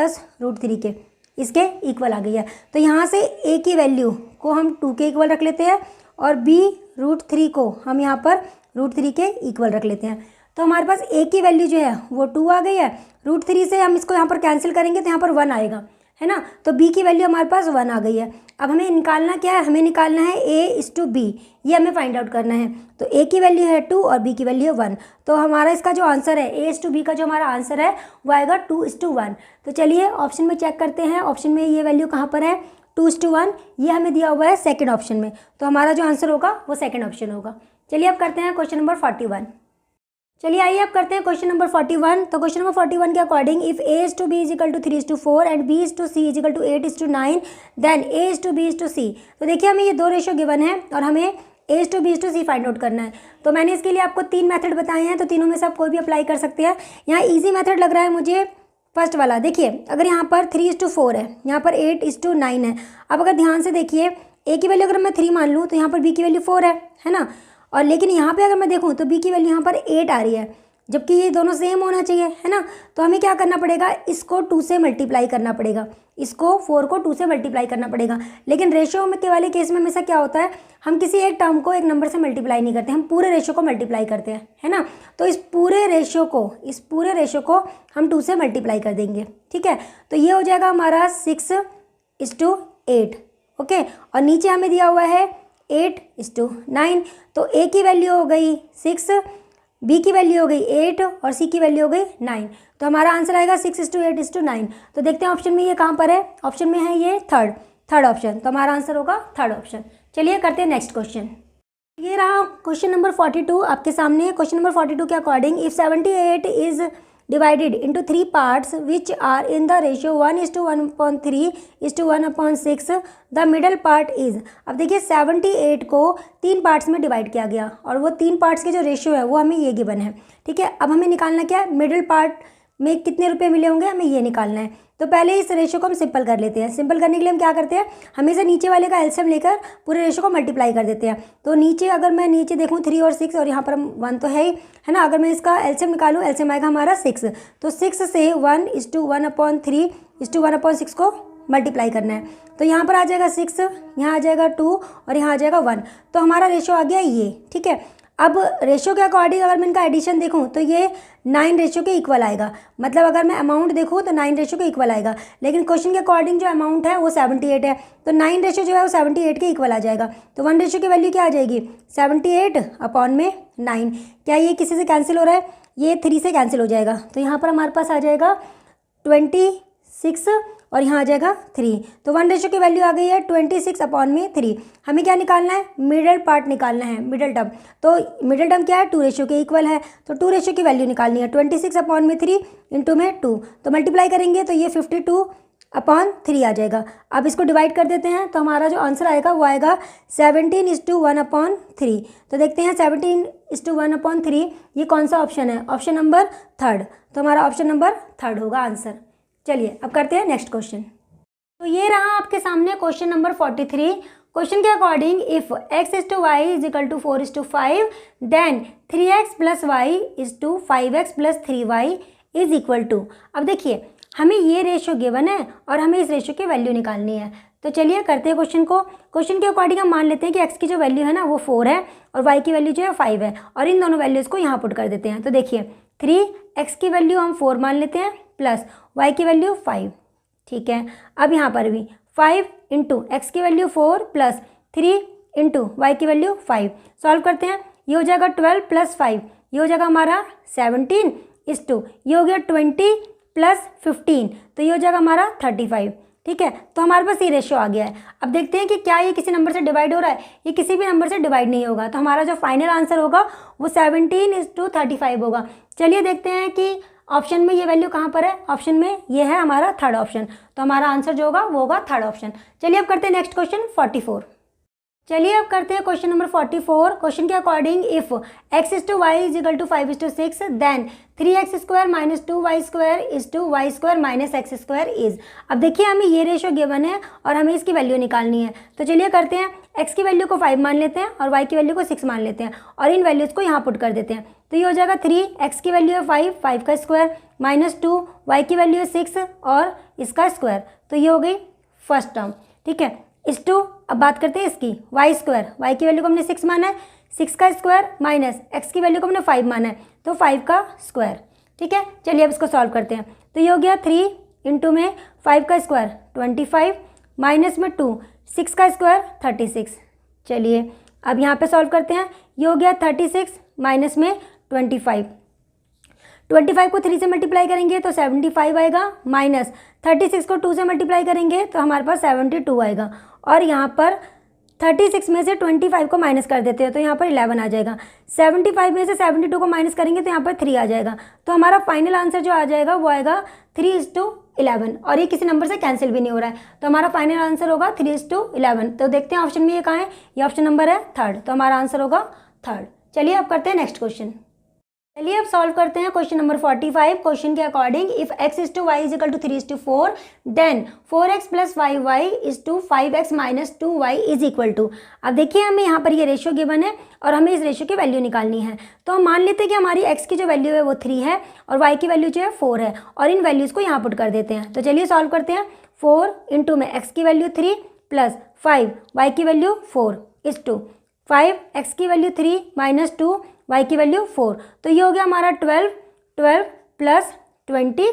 √3 के, इसके इक्वल आ गई है। तो यहाँ से a की वैल्यू को हम 2 के इक्वल रख लेते हैं और b √3 को हम यहाँ पर √3 के इक्वल रख लेते हैं। तो हमारे पास a की वैल्यू जो है वो 2 आ गई है। √3 से हम इसको यहाँ पर कैंसिल करेंगे तो यहाँ पर 1 आएगा, है ना। तो b की वैल्यू हमारे पास 1 आ गई है। अब हमें निकालना क्या है, हमें निकालना है a:b, ये हमें फाइंड आउट करना है। तो a की वैल्यू है 2 और b की वैल्यू है 1। तो हमारा इसका जो आंसर है a:b का जो हमारा आंसर है वो आएगा 2:1। तो चलिए ऑप्शन में चेक करते हैं, ऑप्शन में ये वैल्यू कहाँ पर है, 2:1, ये हमें दिया हुआ है सेकेंड ऑप्शन में। तो हमारा जो आंसर होगा वो सेकेंड ऑप्शन होगा। चलिए अब करते हैं क्वेश्चन नंबर 41। चलिए आइए अब करते हैं क्वेश्चन नंबर 41। तो क्वेश्चन नंबर 41 के according if a:b = 3:4 and b:c = 8:9 then a:b:c। तो देखिए हमें ये 2 रेशो गिवन है और हमें a:b:c फाइंड आउट करना है। तो मैंने इसके लिए आपको 3 मेथड बताए हैं, तो तीनों में से आप कोई भी अप्लाई कर सकते हैं। यहाँ ईजी मेथड लग रहा है मुझे फर्स्ट वाला। देखिए अगर यहाँ पर 3:4 है, यहाँ पर 8:9 है। अब अगर ध्यान से देखिए a की वैल्यू अगर मैं 3 मान लूँ तो यहाँ पर b की वैल्यू 4 है ना। और लेकिन यहाँ पे अगर मैं देखूँ तो b की वैल्यू यहाँ पर 8 आ रही है, जबकि ये दोनों सेम होना चाहिए, है ना। तो हमें क्या करना पड़ेगा, इसको 2 से मल्टीप्लाई करना पड़ेगा, इसको 4 को 2 से मल्टीप्लाई करना पड़ेगा। लेकिन रेशियो में के वाले केस में हमेशा क्या होता है, हम किसी एक टर्म को एक नंबर से मल्टीप्लाई नहीं करते, हम पूरे रेशियो को मल्टीप्लाई करते हैं, है ना। तो इस पूरे रेशियो को हम 2 से मल्टीप्लाई कर देंगे। ठीक है, तो ये हो जाएगा हमारा 6:8। ओके, और नीचे हमें दिया हुआ है 8:9। तो a की वैल्यू हो गई 6, b की वैल्यू हो गई 8 और c की वैल्यू हो गई 9। तो हमारा आंसर आएगा 6:8:9। तो देखते हैं ऑप्शन में ये कहाँ पर है, ऑप्शन में है ये थर्ड ऑप्शन। तो हमारा आंसर होगा थर्ड ऑप्शन। चलिए करते हैं नेक्स्ट क्वेश्चन। ये रहा क्वेश्चन नंबर 42 आपके सामने। क्वेश्चन नंबर 42 के according if 78 is divided into 3 parts which are in the ratio 1:1/3:1/6 the middle part is। अब देखिए 78 को 3 पार्ट्स में डिवाइड किया गया और वो 3 पार्ट्स के जो रेशियो है वो हमें ये गिवन है। ठीक है, अब हमें निकालना क्या है, मिडिल पार्ट में कितने रुपए मिले होंगे हमें ये निकालना है। तो पहले इस रेशियो को हम सिंपल कर लेते हैं। सिंपल करने के लिए हम क्या करते हैं, हमेशा नीचे वाले का एलसीएम लेकर पूरे रेशियो को मल्टीप्लाई कर देते हैं। तो नीचे अगर मैं नीचे देखूँ 3 और 6 और यहाँ पर 1 तो है ही, है ना। अगर मैं इसका एलसीएम निकालूँ, एलसीएम आएगा हमारा 6। तो 6 से 1:1/3:1/6 को मल्टीप्लाई करना है। तो यहाँ पर आ जाएगा 6, यहाँ आ जाएगा 2 और यहाँ आ जाएगा 1। तो हमारा रेशियो आ गया ये। ठीक है, अब रेशियो के अकॉर्डिंग अगर मैं इनका एडिशन देखूँ तो ये 9 रेशियो के इक्वल आएगा। मतलब अगर मैं अमाउंट देखूँ तो 9 रेशियो के इक्वल आएगा, लेकिन क्वेश्चन के अकॉर्डिंग जो अमाउंट है वो 78 है। तो 9 रेशियो जो है वो 78 के इक्वल आ जाएगा। तो 1 रेशियो की वैल्यू क्या आ जाएगी, 78/9। क्या ये किसी से कैंसिल हो रहा है, ये 3 से कैंसिल हो जाएगा। तो यहाँ पर हमारे पास आ जाएगा 26 और यहाँ आ जाएगा 3। तो 1 रेशियो की वैल्यू आ गई है 26/3। हमें क्या निकालना है, मिडल पार्ट निकालना है, मिडल टर्म। तो मिडल टर्म क्या है, 2 रेशियो के इक्वल है। तो 2 रेशियो की वैल्यू निकालनी है, 26/3 इंटू में 2। तो मल्टीप्लाई करेंगे तो ये 52 अपॉन 3 आ जाएगा। अब इसको डिवाइड कर देते हैं तो हमारा जो आंसर आएगा वो आएगा 17:1/3। तो देखते हैं 17:1/3 ये कौन सा ऑप्शन है, ऑप्शन नंबर 3rd। तो हमारा ऑप्शन नंबर 3rd होगा आंसर। चलिए अब करते हैं नेक्स्ट क्वेश्चन। तो ये रहा आपके सामने क्वेश्चन नंबर 43। क्वेश्चन के according if x/y = 4:5 then 3x + y = 5x + 3y = अब देखिए हमें ये रेशो गिवन है और हमें इस रेशो की वैल्यू निकालनी है। तो चलिए करते हैं क्वेश्चन को। क्वेश्चन के अकॉर्डिंग हम मान लेते हैं कि x की जो वैल्यू है ना वो 4 है और y की वैल्यू जो है 5 है और इन दोनों वैल्यूज़ को यहाँ पुट कर देते हैं। तो देखिए 3x की वैल्यू हम 4 मान लेते हैं प्लस y की वैल्यू 5, ठीक है। अब यहाँ पर भी 5 × x की वैल्यू 4 प्लस 3 × y की वैल्यू 5 सॉल्व करते हैं। ये हो जाएगा 12 + 5, ये हो जाएगा हमारा 17 ये हो गया 20 + 15 तो ये हो जाएगा हमारा 35, ठीक है। तो हमारे पास ये रेशियो आ गया है। अब देखते हैं कि क्या ये किसी नंबर से डिवाइड हो रहा है, ये किसी भी नंबर से डिवाइड नहीं होगा। तो हमारा जो फाइनल आंसर होगा वो 17:35 होगा। चलिए देखते हैं कि ऑप्शन में ये वैल्यू कहाँ पर है। ऑप्शन में ये है हमारा 3rd ऑप्शन। तो हमारा आंसर जो होगा वो होगा 3rd ऑप्शन। चलिए अब करते हैं नेक्स्ट क्वेश्चन 44। चलिए अब करते हैं क्वेश्चन नंबर 44। क्वेश्चन के according if x/y = 5:6 then 3x² - 2y² = y² - x² is. अब देखिए हमें ये रेशो गिवन है और हमें इसकी वैल्यू निकालनी है। तो चलिए करते हैं, x की वैल्यू को 5 मान लेते हैं और y की वैल्यू को 6 मान लेते हैं और इन वैल्यूज़ को यहाँ पुट कर देते हैं। तो ये हो जाएगा 3, x की वैल्यू है 5, 5 का स्क्वायर -2, y की वैल्यू है 6 और इसका स्क्वायर। तो ये हो गई फर्स्ट टर्म, ठीक है। इस टू अब बात करते हैं इसकी y² y की वैल्यू को हमने 6 माना है, 6 का स्क्वायर माइनस x की वैल्यू को हमने 5 माना है तो 5 का स्क्वायर, ठीक है। चलिए अब इसको सॉल्व करते हैं। तो ये हो गया 3 × में 5 का स्क्वायर 25 माइनस में 2 6 का स्क्वायर 36। चलिए अब यहाँ पे सॉल्व करते हैं। ये हो गया 36 माइनस में 25 को 3 से मल्टीप्लाई करेंगे तो 75 आएगा, माइनस 36 को 2 से मल्टीप्लाई करेंगे तो हमारे पास 72 आएगा और यहाँ पर 36 में से 25 को माइनस कर देते हैं तो यहाँ पर 11 आ जाएगा। 75 में से 72 को माइनस करेंगे तो यहाँ पर 3 आ जाएगा। तो हमारा फाइनल आंसर जो आ जाएगा वो आएगा 3:11 और ये किसी नंबर से कैंसिल भी नहीं हो रहा है। तो हमारा फाइनल आंसर होगा 3:11। तो देखते हैं ऑप्शन में ये कहाँ है, ये ऑप्शन नंबर है 3rd। तो हमारा आंसर होगा 3rd। चलिए अब करते हैं नेक्स्ट क्वेश्चन। चलिए अब सॉल्व करते हैं क्वेश्चन नंबर 45। क्वेश्चन के according if x/y = 3:4 then 4x + 5y = 5x - 2y = अब देखिए हमें यहाँ पर ये रेशियो गिवन है और हमें इस रेशियो की वैल्यू निकालनी है। तो हम मान लेते हैं कि हमारी x की जो वैल्यू है वो 3 है और y की वैल्यू जो है 4 है और इन वैल्यूज़ को यहाँ पुट कर देते हैं। तो चलिए सॉल्व करते हैं। 4 × में x की वैल्यू 3 प्लस 5 y की वैल्यू 4 = 5 x की वैल्यू 3 - 2 y की वैल्यू 4। तो ये हो गया हमारा 12 प्लस 20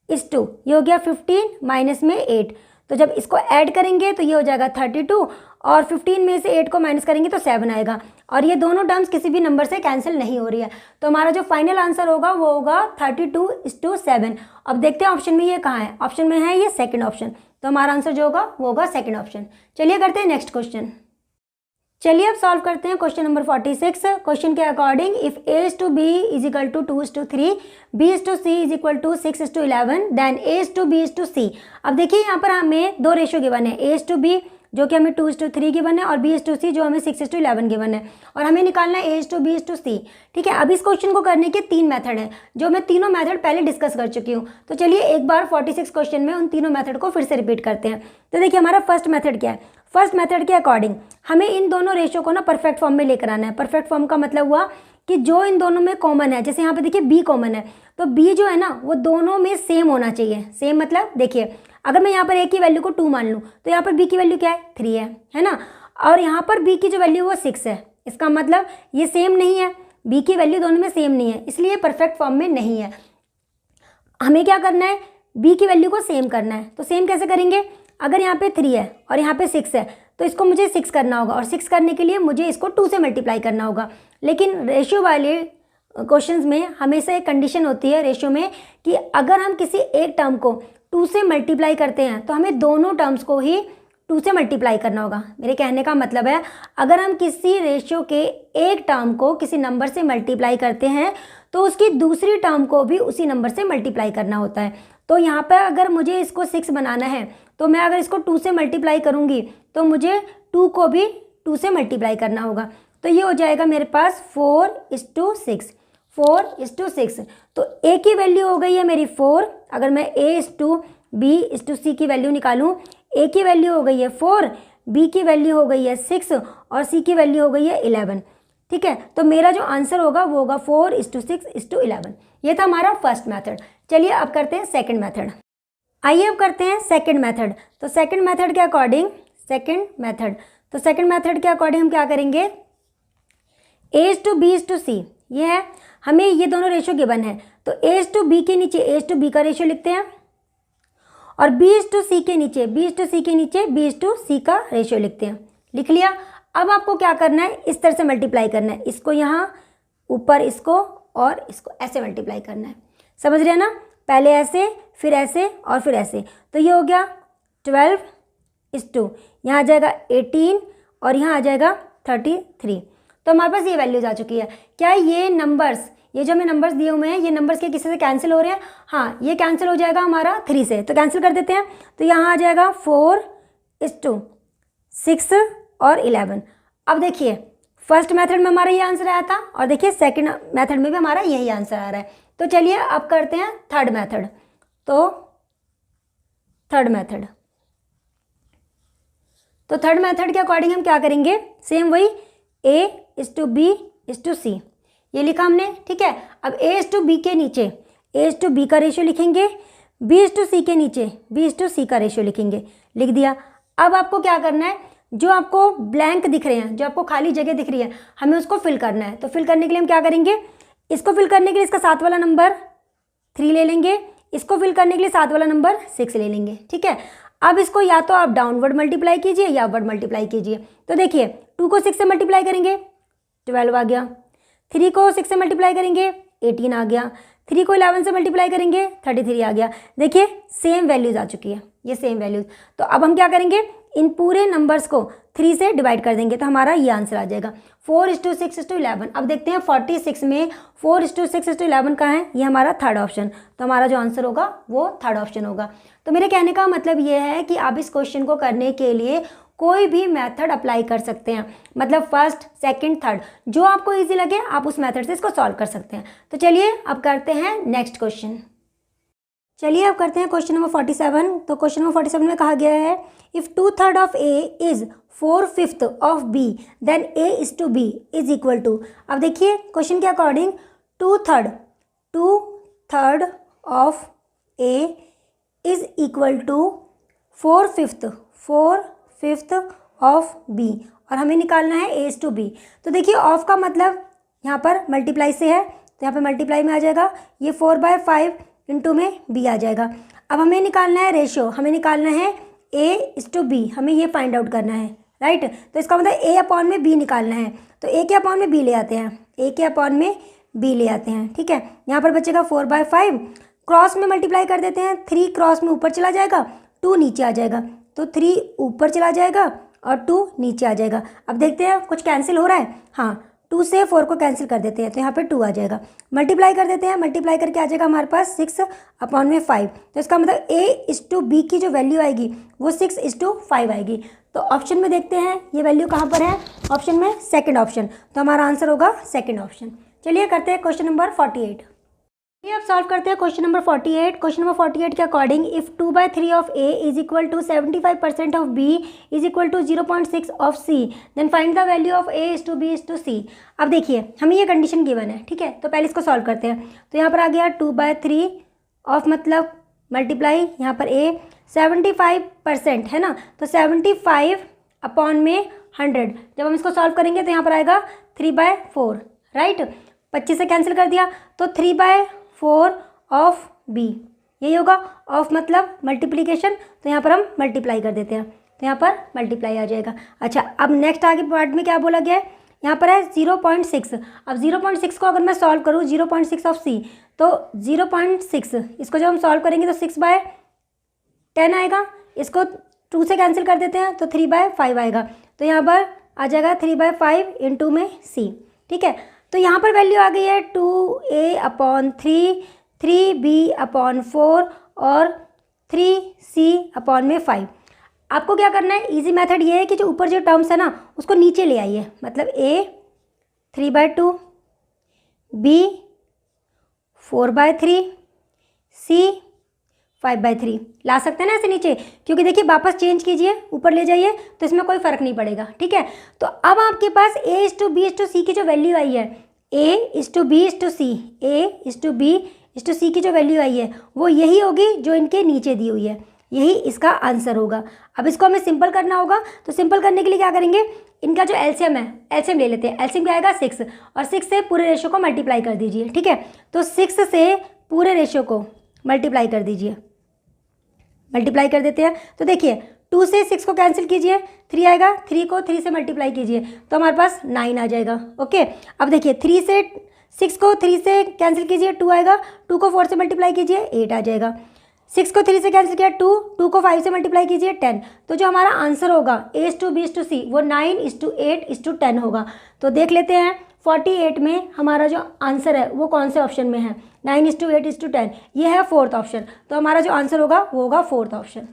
= ये हो गया 15 माइनस में 8। तो जब इसको ऐड करेंगे तो ये हो जाएगा 32 और 15 में से 8 को माइनस करेंगे तो 7 आएगा और ये दोनों टर्म्स किसी भी नंबर से कैंसिल नहीं हो रही है। तो हमारा जो फाइनल आंसर होगा वो होगा 32:7। अब देखते हैं ऑप्शन में ये कहाँ है। ऑप्शन में है ये 2nd ऑप्शन। तो हमारा आंसर जो होगा वो होगा 2nd ऑप्शन। चलिए करते हैं नेक्स्ट क्वेश्चन। चलिए अब सॉल्व करते हैं क्वेश्चन नंबर 46। क्वेश्चन के according if a/b = 2:3 b/c = 6:11 then a/b/c। अब देखिए यहाँ पर हमें दो रेशियो गिवन है, a/b जो कि हमें 2:3 गिवन है और b/c जो हमें 6:11 गिवन है और हमें निकालना है a/b/c, ठीक है। अब इस क्वेश्चन को करने के 3 मेथड हैं जो मैं तीनों मेथड पहले डिस्कस कर चुकी हूँ। तो चलिए एक बार 46 क्वेश्चन में उन तीनों मेथड को फिर से रिपीट करते हैं। तो देखिए हमारा फर्स्ट मेथड क्या है। फर्स्ट मेथड के अकॉर्डिंग हमें इन दोनों रेशियो को ना परफेक्ट फॉर्म में लेकर आना है। परफेक्ट फॉर्म का मतलब हुआ कि जो इन दोनों में कॉमन है, जैसे यहाँ पे देखिए b कॉमन है तो b जो है ना वो दोनों में सेम होना चाहिए। सेम मतलब देखिए अगर मैं यहाँ पर a की वैल्यू को 2 मान लूँ तो यहाँ पर b की वैल्यू क्या है 3 है ना, और यहाँ पर b की जो वैल्यू वो 6 है। इसका मतलब ये सेम नहीं है, b की वैल्यू दोनों में सेम नहीं है, इसलिए परफेक्ट फॉर्म में नहीं है। हमें क्या करना है, b की वैल्यू को सेम करना है। तो सेम कैसे करेंगे, अगर यहाँ पे 3 है और यहाँ पे 6 है तो इसको मुझे 6 करना होगा और 6 करने के लिए मुझे इसको 2 से मल्टीप्लाई करना होगा। लेकिन रेशियो वाले क्वेश्चंस में हमेशा एक कंडीशन होती है रेशियो में कि अगर हम किसी एक टर्म को 2 से मल्टीप्लाई करते हैं तो हमें दोनों टर्म्स को ही 2 से मल्टीप्लाई करना होगा। मेरे कहने का मतलब है अगर हम किसी रेशियो के एक टर्म को किसी नंबर से मल्टीप्लाई करते हैं तो उसकी दूसरी टर्म को भी उसी नंबर से मल्टीप्लाई करना होता है। तो यहाँ पर अगर मुझे इसको 6 बनाना है तो मैं अगर इसको 2 से मल्टीप्लाई करूँगी तो मुझे 2 को भी 2 से मल्टीप्लाई करना होगा। तो ये हो जाएगा मेरे पास 4:6, 4:6। तो ए की वैल्यू हो गई है मेरी 4। अगर मैं A:B:C की वैल्यू निकालूं, ए की वैल्यू हो गई है 4, बी की वैल्यू हो गई है 6 और सी की वैल्यू हो गई है 11। ठीक है, तो मेरा जो आंसर होगा वो होगा 4:6:11। ये था हमारा फर्स्ट मेथड। चलिए अब करते हैं सेकंड मेथड। आइए अब करते हैं सेकंड मेथड। तो सेकंड मेथड के अकॉर्डिंग हम क्या करेंगे, A:B:C ये है, हमें ये दोनों रेशो गिवन है। तो A:B के नीचे A:B का रेशो लिखते हैं और B:C के नीचे B:C का रेशो लिखते हैं। लिख लिया। अब आपको क्या करना है, इस तरह से मल्टीप्लाई करना है, इसको यहाँ ऊपर इसको और इसको ऐसे मल्टीप्लाई करना है। समझ रहे हैं ना, पहले ऐसे फिर ऐसे और फिर ऐसे। तो ये हो गया 12:2, यहाँ आ जाएगा 18 और यहाँ आ जाएगा 33। तो हमारे पास ये वैल्यूज आ चुकी है। क्या ये नंबर्स, ये जो हमें नंबर्स दिए हुए हैं, ये नंबर्स के किसी से कैंसिल हो रहे हैं? हाँ, ये कैंसिल हो जाएगा हमारा 3 से, तो कैंसिल कर देते हैं। तो यहाँ आ जाएगा 4:6 और 11। अब देखिए फर्स्ट मेथड में हमारा ये आंसर आया था और देखिए सेकंड मेथड में भी हमारा यही आंसर आ रहा है। तो चलिए अब करते हैं थर्ड मेथड। तो थर्ड मेथड के अकॉर्डिंग हम क्या करेंगे, सेम वही A:B:C ये लिखा हमने। ठीक है, अब A:B के नीचे A:B का रेशियो लिखेंगे, B:C के नीचे B:C का रेशियो लिखेंगे। लिख दिया। अब आपको क्या करना है, जो आपको ब्लैंक दिख रहे हैं, जो आपको खाली जगह दिख रही है, हमें उसको फिल करना है। तो फिल करने के लिए हम क्या करेंगे, इसको फिल करने के लिए इसका साथ वाला नंबर 3 ले लेंगे, इसको फिल करने के लिए साथ वाला नंबर 6 ले लेंगे। ठीक है, अब इसको या तो आप डाउनवर्ड मल्टीप्लाई कीजिए या अपवर्ड मल्टीप्लाई कीजिए। तो देखिए 2 को 6 से मल्टीप्लाई करेंगे 12 आ गया, 3 को 6 से मल्टीप्लाई करेंगे 18 आ गया, 3 को 11 से मल्टीप्लाई करेंगे 33 आ गया। देखिए सेम वैल्यूज आ चुकी है, ये सेम वैल्यूज। तो अब हम क्या करेंगे, इन पूरे नंबर्स को 3 से डिवाइड कर देंगे तो हमारा ये आंसर आ जाएगा 4:6:11। अब देखते हैं 46 में 4:6:11 कहाँ है, ये हमारा थर्ड ऑप्शन। तो हमारा जो आंसर होगा वो थर्ड ऑप्शन होगा। तो मेरे कहने का मतलब ये है कि आप इस क्वेश्चन को करने के लिए कोई भी मेथड अप्लाई कर सकते हैं, मतलब फर्स्ट सेकंड थर्ड, जो आपको इजी लगे आप उस मेथड से इसको सॉल्व कर सकते हैं। तो चलिए अब करते हैं नेक्स्ट क्वेश्चन। चलिए अब करते हैं क्वेश्चन नंबर 47। तो क्वेश्चन नंबर 47 में कहा गया है, if 2/3 of A is 4/5 of B then A:B is equal to. अब देखिए क्वेश्चन के according 2/3 of A is equal to 4/5 of B और हमें निकालना है A:B। तो देखिए ऑफ का मतलब यहाँ पर मल्टीप्लाई से है, तो यहाँ पर मल्टीप्लाई में आ जाएगा, ये 4/5 इंटू में B आ जाएगा। अब हमें निकालना है रेशियो, हमें निकालना है A:B, हमें ये फाइंड आउट करना है, राइट। तो इसका मतलब A/B निकालना है। तो A/B ले आते हैं, A/B ले आते हैं। ठीक है, यहाँ पर बचेगा 4/5, क्रॉस में मल्टीप्लाई कर देते हैं, 3 क्रॉस में ऊपर चला जाएगा, 2 नीचे आ जाएगा। तो 3 ऊपर चला जाएगा और 2 नीचे आ जाएगा। अब देखते हैं कुछ कैंसिल हो रहा है, हाँ 2 से 4 को कैंसिल कर देते हैं, तो यहाँ पे 2 आ जाएगा। मल्टीप्लाई कर देते हैं, मल्टीप्लाई करके आ जाएगा हमारे पास 6/5। तो इसका मतलब A:B की जो वैल्यू आएगी वो 6:5 आएगी। तो ऑप्शन में देखते हैं ये वैल्यू कहाँ पर है, ऑप्शन में सेकंड ऑप्शन। तो हमारा आंसर होगा सेकंड ऑप्शन। चलिए करते हैं क्वेश्चन नंबर 48। ये अब सॉल्व करते हैं क्वेश्चन नंबर 48। क्वेश्चन नंबर 48 के according if 2/3 of A is equal to 75% of B is equal to 0.6 of C then find the value of A:B:C। अब देखिए हमें ये कंडीशन गिवन है, ठीक है। तो पहले इसको सॉल्व करते हैं। तो यहाँ पर आ गया 2/3 ऑफ मतलब मल्टीप्लाई यहाँ पर A 75% है ना, तो 75/100। जब हम इसको सॉल्व करेंगे तो यहाँ पर आएगा 3/4, राइट। 25 से कैंसिल कर दिया तो 3/4 ऑफ B यही होगा। ऑफ मतलब मल्टीप्लीकेशन, तो यहाँ पर हम मल्टीप्लाई कर देते हैं, तो यहाँ पर मल्टीप्लाई आ जाएगा। अच्छा, अब नेक्स्ट आगे पार्ट में क्या बोला गया है, यहाँ पर है 0.6। अब 0.6 को अगर मैं सॉल्व करूँ 0.6 ऑफ C, तो 0.6 इसको जब हम सॉल्व करेंगे तो 6/10 आएगा। इसको 2 से कैंसिल कर देते हैं तो 3/5 आएगा। तो यहाँ पर आ जाएगा 3/5 इंटू में C, ठीक है। तो यहाँ पर वैल्यू आ गई है 2A/3, 3B/4 और 3c/5। आपको क्या करना है, इजी मेथड ये है कि जो ऊपर जो टर्म्स है ना उसको नीचे ले आइए, मतलब a 3/2, b 4/3, c 5/3 ला सकते हैं ना ऐसे नीचे, क्योंकि देखिए वापस चेंज कीजिए ऊपर ले जाइए तो इसमें कोई फ़र्क नहीं पड़ेगा। ठीक है, तो अब आपके पास a:b:c की जो वैल्यू आई है, a:b:c, a:b:c की जो वैल्यू आई है वो यही होगी जो इनके नीचे दी हुई है, यही इसका आंसर होगा। अब इसको हमें सिंपल करना होगा, तो सिंपल करने के लिए क्या करेंगे, इनका जो एलसीएम है, एलसीएम ले लेते हैं। एलसीएम क्या आएगा 6, और 6 से पूरे रेशो को मल्टीप्लाई कर दीजिए। ठीक है, तो 6 से पूरे रेशो को मल्टीप्लाई कर दीजिए, मल्टीप्लाई कर देते हैं। तो देखिए 2 से 6 को कैंसिल कीजिए, 3 आएगा, 3 को 3 से मल्टीप्लाई कीजिए तो हमारे पास 9 आ जाएगा। ओके, अब देखिए 3 से 6 को 3 से कैंसिल कीजिए, 2 आएगा, 2 को 4 से मल्टीप्लाई कीजिए 8 आ जाएगा। 6 को 3 से कैंसिल किया 2 को 5 से मल्टीप्लाई कीजिए 10। तो जो हमारा आंसर होगा a:b:c वो 9:8:10 होगा। तो देख लेते हैं 48 में हमारा जो आंसर है वो कौन से ऑप्शन में है, 9:8:10, ये है फोर्थ ऑप्शन। तो हमारा जो आंसर होगा वो होगा फोर्थ ऑप्शन।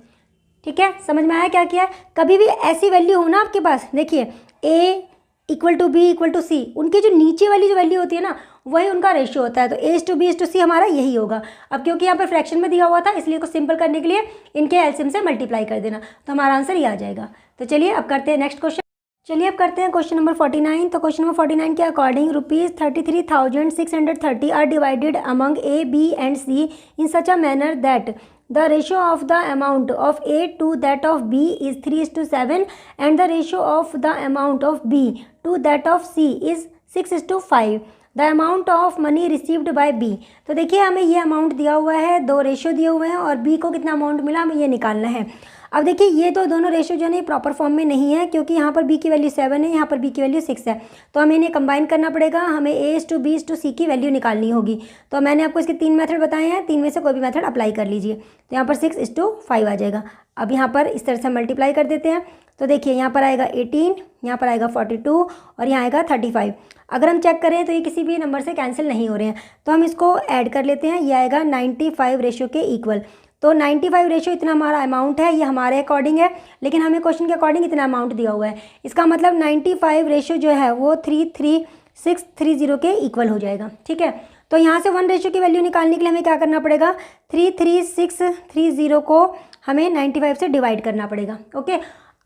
ठीक है, समझ में आया क्या किया है। कभी भी ऐसी वैल्यू हो ना आपके पास, देखिए a = b = c, उनकी जो नीचे वाली जो वैल्यू होती है ना वही उनका रेशियो होता है। तो a:b:c हमारा यही होगा। अब क्योंकि यहाँ पर फ्रैक्शन में दिया हुआ था इसलिए को सिंपल करने के लिए इनके एलसीएम से मल्टीप्लाई कर देना, तो हमारा आंसर ये आ जाएगा। तो चलिए अब करते हैं नेक्स्ट क्वेश्चन। चलिए अब करते हैं क्वेश्चन नंबर 49। तो क्वेश्चन नंबर 49 के according ₹33,630 are divided among A, B and C in such a manner that the ratio of the amount of A to that of B is 3:7 and the ratio of the amount of B to that of C is 6:5. The amount of money received by B. तो देखिए हमें ये amount दिया हुआ है, 2 ratio दिए हुए हैं और बी को कितना अमाउंट मिला हमें ये निकालना है। अब देखिए ये तो दोनों रेशियो जो है प्रॉपर फॉर्म में नहीं है, क्योंकि यहाँ पर बी की वैल्यू 7 है, यहाँ पर बी की वैल्यू 6 है, तो हमें इन्हें कंबाइन करना पड़ेगा। हमें a:b:c की वैल्यू निकालनी होगी। तो मैंने आपको इसके 3 मेथड बताए हैं, 3 में से कोई भी मेथड अप्लाई कर लीजिए। तो यहाँ पर 6:5 आ जाएगा। अब यहाँ पर इस तरह से मल्टीप्लाई कर देते हैं। तो देखिए यहाँ पर आएगा 18, यहाँ पर आएगा 42 और यहाँ आएगा 35। अगर हम चेक करें तो ये किसी भी नंबर से कैंसिल नहीं हो रहे हैं, तो हम इसको ऐड कर लेते हैं। ये आएगा 95 रेशियो के इक्वल। तो 95 रेशियो इतना हमारा अमाउंट है, ये हमारे अकॉर्डिंग है, लेकिन हमें क्वेश्चन के अकॉर्डिंग इतना अमाउंट दिया हुआ है। इसका मतलब 95 रेशियो जो है वो 33630 के इक्वल हो जाएगा। ठीक है, तो यहाँ से 1 रेशियो की वैल्यू निकालने के लिए हमें क्या करना पड़ेगा, 33630 को हमें 95 से डिवाइड करना पड़ेगा। ओके,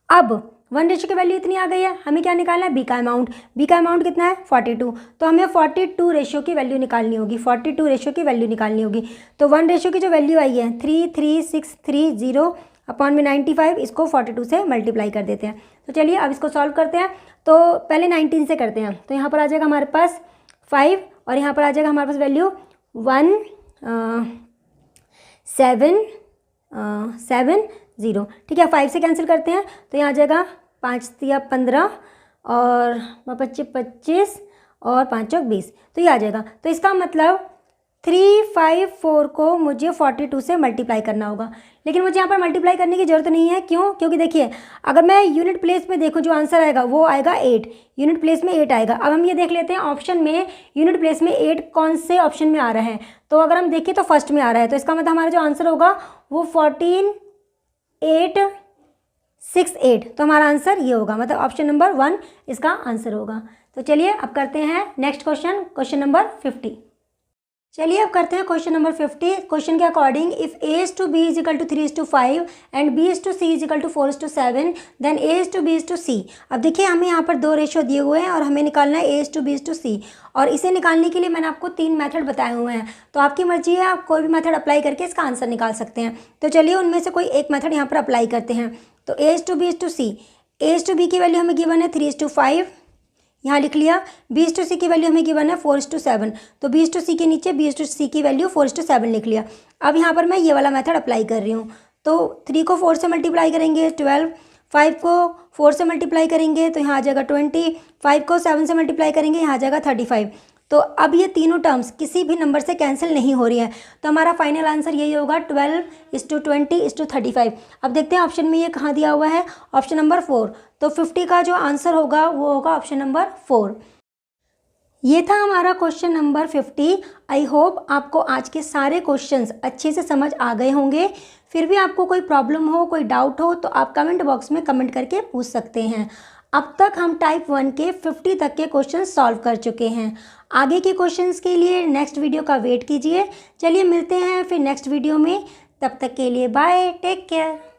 अब 1 रेशियो की वैल्यू इतनी आ गई है, हमें क्या निकालना है, बी का अमाउंट। बी का अमाउंट कितना है 42, तो हमें 42 रेशियो की वैल्यू निकालनी होगी, 42 रेशियो की वैल्यू निकालनी होगी। तो 1 रेशियो की जो वैल्यू आई है 33630 अपॉन में 95, इसको 42 से मल्टीप्लाई कर देते हैं। तो चलिए अब इसको सॉल्व करते हैं। तो पहले 19 से करते हैं। तो यहाँ पर आ जाएगा हमारे पास 5 और यहाँ पर आ जाएगा हमारे पास वैल्यू 170। ठीक है, 5 से कैंसिल करते हैं तो यहाँ आ जाएगा 5 या 15 और 25 और 5 और 20, तो ये आ जाएगा। तो इसका मतलब 354 को मुझे 42 से मल्टीप्लाई करना होगा, लेकिन मुझे यहाँ पर मल्टीप्लाई करने की ज़रूरत नहीं है। क्यों? क्योंकि देखिए अगर मैं यूनिट प्लेस में देखूँ जो आंसर आएगा वो आएगा 8, यूनिट प्लेस में 8 आएगा। अब हम ये देख लेते हैं ऑप्शन में यूनिट प्लेस में 8 कौन से ऑप्शन में आ रहा है। तो अगर हम देखें तो फर्स्ट में आ रहा है, तो इसका मतलब हमारा जो आंसर होगा वो 14868। तो हमारा आंसर ये होगा, मतलब ऑप्शन नंबर 1 इसका आंसर होगा। तो चलिए अब करते हैं नेक्स्ट क्वेश्चन, क्वेश्चन नंबर 50। चलिए अब करते हैं क्वेश्चन नंबर 50। क्वेश्चन के according if a:b = 3:5 and b:c = 4:7 then a:b:c। अब देखिए हमें यहाँ पर 2 रेशियो दिए हुए हैं और हमें निकालना है a:b:c, और इसे निकालने के लिए मैंने आपको 3 मेथड बताए हुए हैं। तो आपकी मर्जी है, आप कोई भी मेथड अप्लाई करके इसका आंसर निकाल सकते हैं। तो चलिए उनमें से कोई एक मेथड यहाँ पर अप्लाई करते हैं। तो a:b:c, a:b की वैल्यू हमें गिवन है 3:5, यहाँ लिख लिया। b:c की वैल्यू हमें गिवन है 4:7, तो b:c के नीचे b:c की वैल्यू 4:7 लिख लिया। अब यहाँ पर मैं ये वाला मेथड अप्लाई कर रही हूँ। तो 3 को 4 से मल्टीप्लाई करेंगे 12, 5 को 4 से मल्टीप्लाई करेंगे तो यहाँ आ जाएगा 20, 5 को 7 से मल्टीप्लाई करेंगे यहाँ आ जाएगा 35। तो अब ये तीनों टर्म्स किसी भी नंबर से कैंसिल नहीं हो रही है, तो हमारा फाइनल आंसर यही होगा 12:20:35। अब देखते हैं ऑप्शन में ये कहाँ दिया हुआ है, ऑप्शन नंबर 4। तो 50 का जो आंसर होगा वो होगा ऑप्शन नंबर 4। ये था हमारा क्वेश्चन नंबर 50। आई होप आपको आज के सारे क्वेश्चंस अच्छे से समझ आ गए होंगे। फिर भी आपको कोई प्रॉब्लम हो, कोई डाउट हो तो आप कमेंट बॉक्स में कमेंट करके पूछ सकते हैं। अब तक हम टाइप 1 के 50 तक के क्वेश्चन सॉल्व कर चुके हैं। आगे के क्वेश्चंस के लिए नेक्स्ट वीडियो का वेट कीजिए। चलिए मिलते हैं फिर नेक्स्ट वीडियो में। तब तक के लिए बाय, टेक केयर।